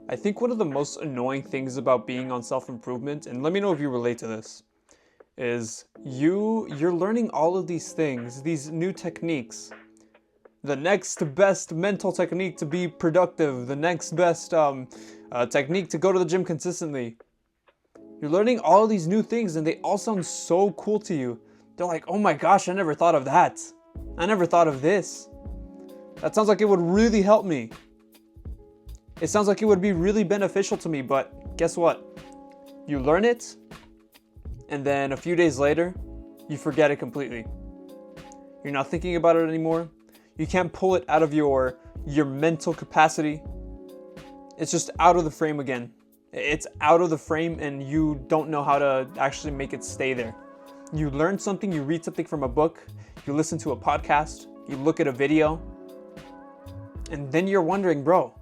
I think one of the most annoying things about being on self-improvement, and let me know if you relate to this, is you're learning all of these things, these new techniques. The next best mental technique to be productive, the next best technique to go to the gym consistently. You're learning all of these new things and they all sound so cool to you. They're like, oh my gosh, I never thought of that. I never thought of this. That sounds like it would really help me. It sounds like it would be really beneficial to me, but guess what? You learn it, and then a few days later, you forget it completely. You're not thinking about it anymore. You can't pull it out of your mental capacity. It's just out of the frame again. It's out of the frame and you don't know how to actually make it stay there. You learn something, you read something from a book, you listen to a podcast, you look at a video, and then you're wondering, bro,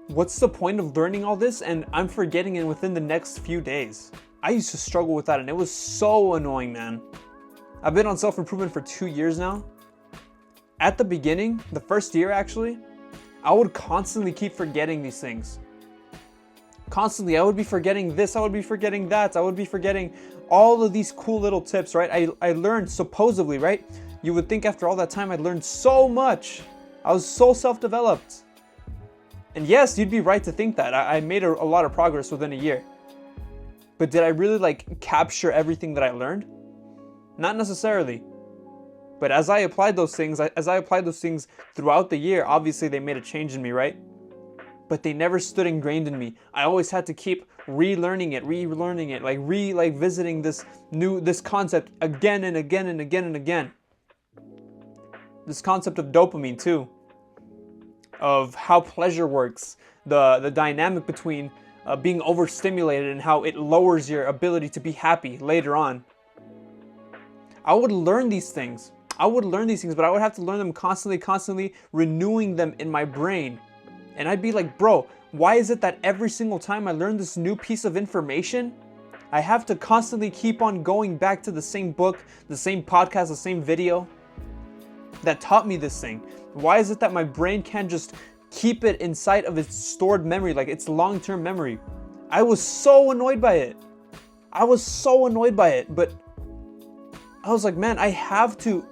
what's the point of learning all this and I'm forgetting it within the next few days? I used to struggle with that and it was so annoying, man. I've been on self-improvement for 2 years now. At the beginning, the first year actually, I would constantly keep forgetting these things. Constantly, I would be forgetting this, I would be forgetting that, I would be forgetting all of these cool little tips, right? I learned supposedly, right? You would think after all that time I'd learned so much. I was so self-developed. And yes, you'd be right to think that. I made a lot of progress within a year. But did I really capture everything that I learned? Not necessarily. But as I applied those things, throughout the year, obviously they made a change in me, right? But they never stood ingrained in me. I always had to keep relearning it, visiting this concept again and again and again and again. This concept of dopamine too, of how pleasure works, the dynamic between being overstimulated and how it lowers your ability to be happy later on. I would learn these things, but I would have to learn them constantly renewing them in my brain. And I'd be like, bro, why is it that every single time I learn this new piece of information, I have to constantly keep on going back to the same book, the same podcast, the same video that taught me this thing? Why is it that my brain can't just keep it inside of its stored memory, like its long-term memory? I was so annoyed by it. But I was like, man, I have to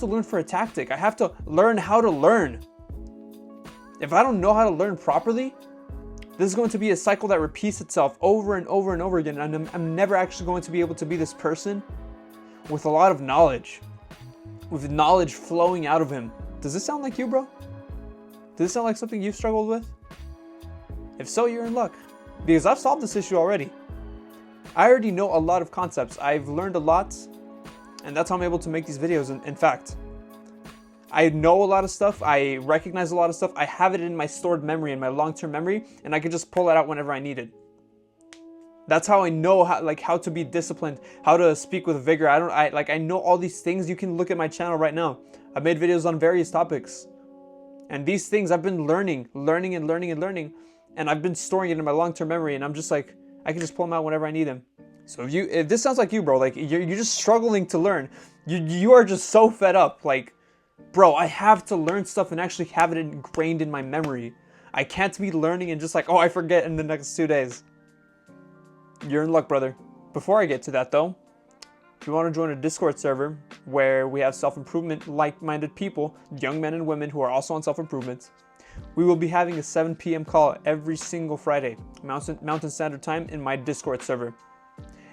learn for a tactic. I have to learn how to learn. If I don't know how to learn properly, this is going to be a cycle that repeats itself over and over and over again. And I'm never actually going to be able to be this person with a lot of knowledge, with knowledge flowing out of him. Does this sound like you, bro? Does this sound like something you've struggled with? If so, you're in luck, because I've solved this issue already. I already know a lot of concepts. I've learned a lot, and that's how I'm able to make these videos. In fact, I know a lot of stuff, I recognize a lot of stuff, I have it in my stored memory, in my long-term memory, and I can just pull it out whenever I need it. That's how I know how to be disciplined, how to speak with vigor. I know all these things. You can look at my channel right now. I've made videos on various topics. And these things I've been learning, and I've been storing it in my long-term memory, and I'm just like, I can just pull them out whenever I need them. So if this sounds like you, bro, you're just struggling to learn, you are just so fed up, bro, I have to learn stuff and actually have it ingrained in my memory. I can't be learning and just I forget in the next 2 days. You're in luck, brother. Before I get to that though, if you want to join a Discord server where we have self-improvement like-minded people, young men and women who are also on self-improvement, we will be having a 7 p.m. call every single Friday, Mountain Standard Time, in my Discord server.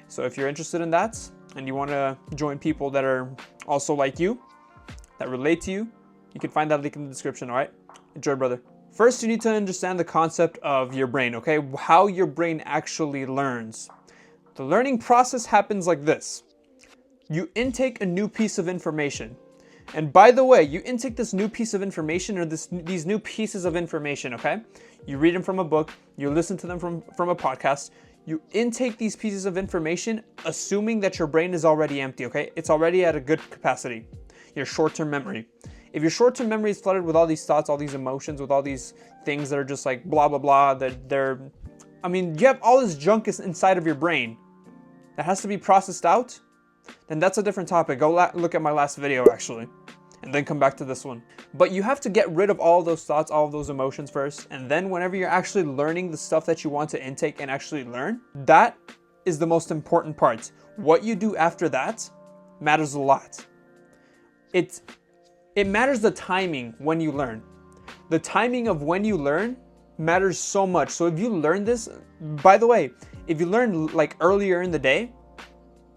So if you're interested in that and you want to join people that are also like you, that relate to you, you can find that link in the description, all right? Enjoy, brother. First, you need to understand the concept of your brain, okay? How your brain actually learns. The learning process happens like this. You intake a new piece of information. And by the way, you intake this new piece of information or these new pieces of information, okay? You read them from a book, you listen to them from a podcast, you intake these pieces of information assuming that your brain is already empty, okay? It's already at a good capacity. Your short-term memory. If your short-term memory is flooded with all these thoughts, all these emotions, with all these things that are just blah, blah, blah, you have all this junk inside of your brain that has to be processed out, then that's a different topic. Go look at my last video, actually. and then come back to this one. But you have to get rid of all those thoughts, all of those emotions first, and then whenever you're actually learning the stuff that you want to intake and actually learn, that is the most important part. What you do after that matters a lot. It matters the timing when you learn. The timing of when you learn matters so much. So if you learn this, by the way, if you learn like earlier in the day,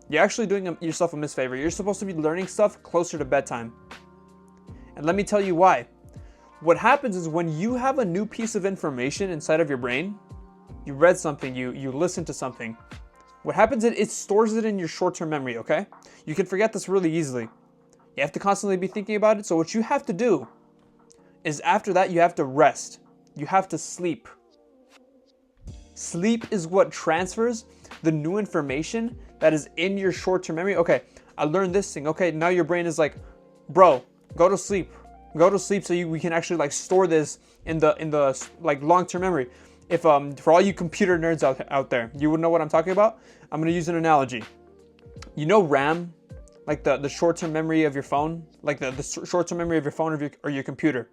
you're actually doing yourself a misfavor. You're supposed to be learning stuff closer to bedtime. And let me tell you why. What happens is when you have a new piece of information inside of your brain, you read something, you listened to something, what happens is it stores it in your short-term memory, okay? You can forget this really easily. You have to constantly be thinking about it. So what you have to do is after that, you have to rest. You have to sleep. Sleep is what transfers the new information that is in your short-term memory. Okay, I learned this thing. Okay, now your brain is like, bro, go to sleep. Go to sleep so we can actually like store this in the like long-term memory. If for all you computer nerds out there, you would know what I'm talking about. I'm gonna use an analogy. You know RAM, like the short-term memory of your phone, like the short-term memory of your phone or your computer.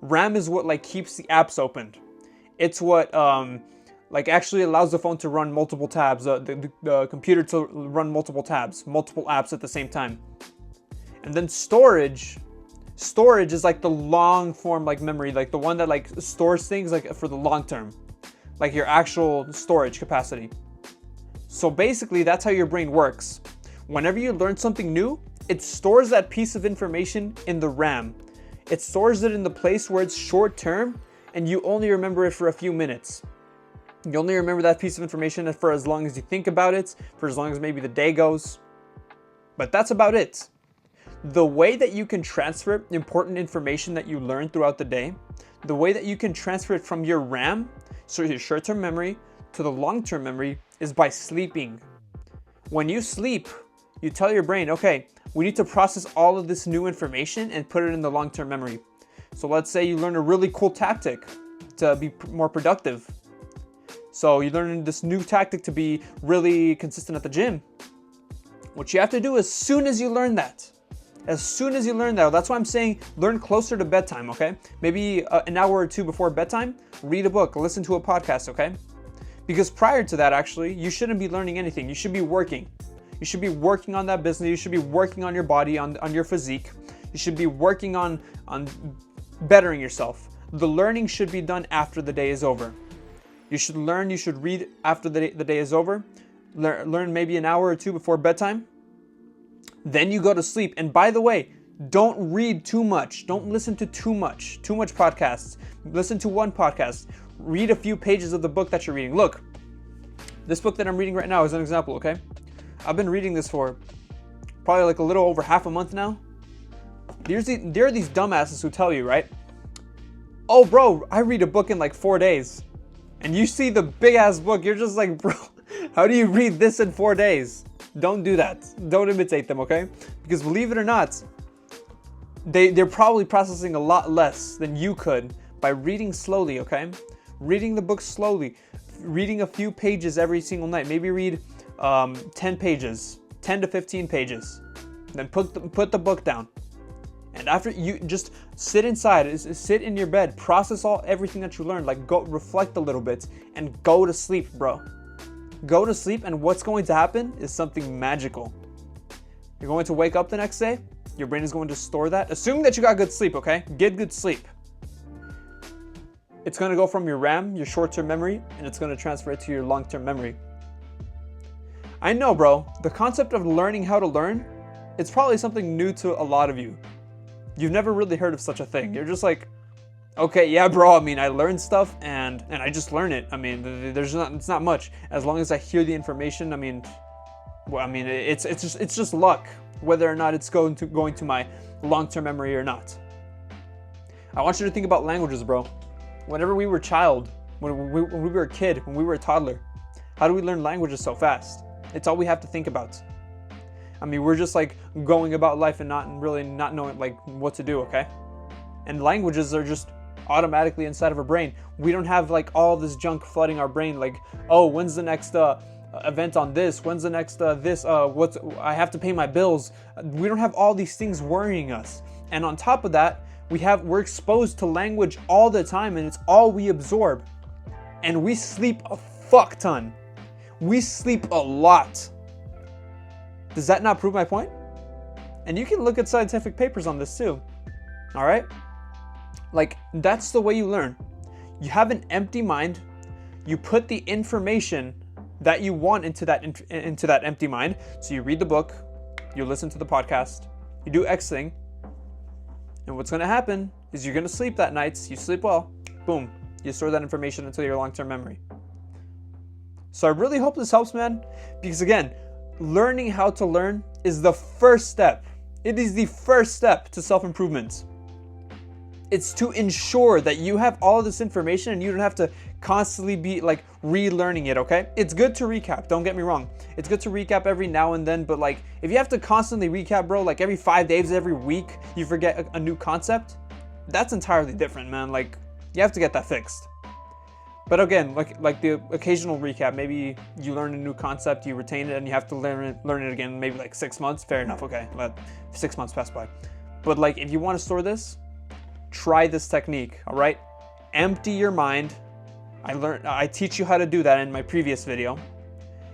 RAM is what like keeps the apps opened. It's what like actually allows the phone to run multiple tabs, the computer to run multiple tabs, multiple apps at the same time. And then storage is like the long form like memory, like the one that like stores things like for the long term, like your actual storage capacity. So basically that's how your brain works. Whenever you learn something new, it stores that piece of information in the RAM. It stores it in the place where it's short term and you only remember it for a few minutes. You only remember that piece of information for as long as you think about it, for as long as maybe the day goes. But that's about it. The way that you can transfer important information that you learn throughout the day, the way that you can transfer it from your RAM, so your short-term memory, to the long-term memory is by sleeping. When you sleep, you tell your brain, okay, we need to process all of this new information and put it in the long-term memory. So let's say you learn a really cool tactic to be more productive. So you learn this new tactic to be really consistent at the gym. What you have to do as soon as you learn that, that's why I'm saying learn closer to bedtime, okay? Maybe an hour or two before bedtime, read a book, listen to a podcast, okay? Because prior to that, actually, you shouldn't be learning anything. You should be working. You should be working on that business. You should be working on your body, on your physique. You should be working on bettering yourself. The learning should be done after the day is over. You should learn, you should read after the day is over. Learn maybe an hour or two before bedtime. Then you go to sleep. And by the way, don't read too much. Don't listen to too much podcasts. Listen to one podcast. Read a few pages of the book that you're reading. Look, this book that I'm reading right now is an example, okay? I've been reading this for probably like a little over half a month now. There are these dumbasses who tell you, right? Oh, bro, I read a book in like 4 days. And you see the big ass book, you're just like, bro, how do you read this in 4 days? Don't do that. Don't imitate them, okay? Because believe it or not, they're probably processing a lot less than you could by reading slowly, okay? Reading the book slowly. Reading a few pages every single night. Maybe read 10 pages, 10 to 15 pages. Then put the book down. And after you just sit inside, sit in your bed, process everything that you learned, like go reflect a little bit and go to sleep, bro. Go to sleep, and what's going to happen is something magical. You're going to wake up the next day, your brain is going to store that. Assuming that you got good sleep, okay? Get good sleep. It's going to go from your RAM, your short-term memory, and it's going to transfer it to your long-term memory. I know, bro, the concept of learning how to learn, it's probably something new to a lot of you. You've never really heard of such a thing. You're just like, okay, yeah, bro, I mean, I learned stuff and I just learn it. I mean, it's not much. As long as I hear the information, it's just luck, whether or not it's going to my long-term memory or not. I want you to think about languages, bro. Whenever we were a child, when we were a kid, when we were a toddler, how do we learn languages so fast? It's all we have to think about. I mean, we're just like going about life and not knowing like what to do, okay? And languages are just automatically inside of our brain. We don't have like all this junk flooding our brain like, oh, when's the next event on this? When's the next I have to pay my bills. We don't have all these things worrying us. And on top of that, we're exposed to language all the time, and it's all we absorb. And we sleep a fuck ton. We sleep a lot. Does that not prove my point? And you can look at scientific papers on this too. All right? Like, that's the way you learn. You have an empty mind. You put the information that you want into that empty mind. So you read the book, you listen to the podcast, you do X thing, and what's going to happen is you're going to sleep that night. You sleep well. Boom. You store that information into your long-term memory. So I really hope this helps, man. Because again, learning how to learn is the first step. It is the first step to self-improvement. It's to ensure that you have all of this information and you don't have to constantly be like relearning it, okay? It's good to recap, don't get me wrong. It's good to recap every now and then, but like if you have to constantly recap, bro, like every 5 days, every week, you forget a new concept, that's entirely different, man. Like you have to get that fixed. But again, like the occasional recap, maybe you learn a new concept, you retain it, and you have to learn it again, maybe like 6 months, fair enough, okay, let 6 months pass by. But like if you want to store this, try this technique, all right? Empty your mind. I teach you how to do that in my previous video.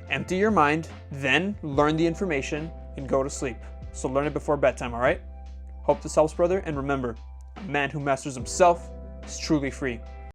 Empty your mind, then learn the information and go to sleep. So learn it before bedtime, all right? Hope this helps, brother. And remember, a man who masters himself is truly free.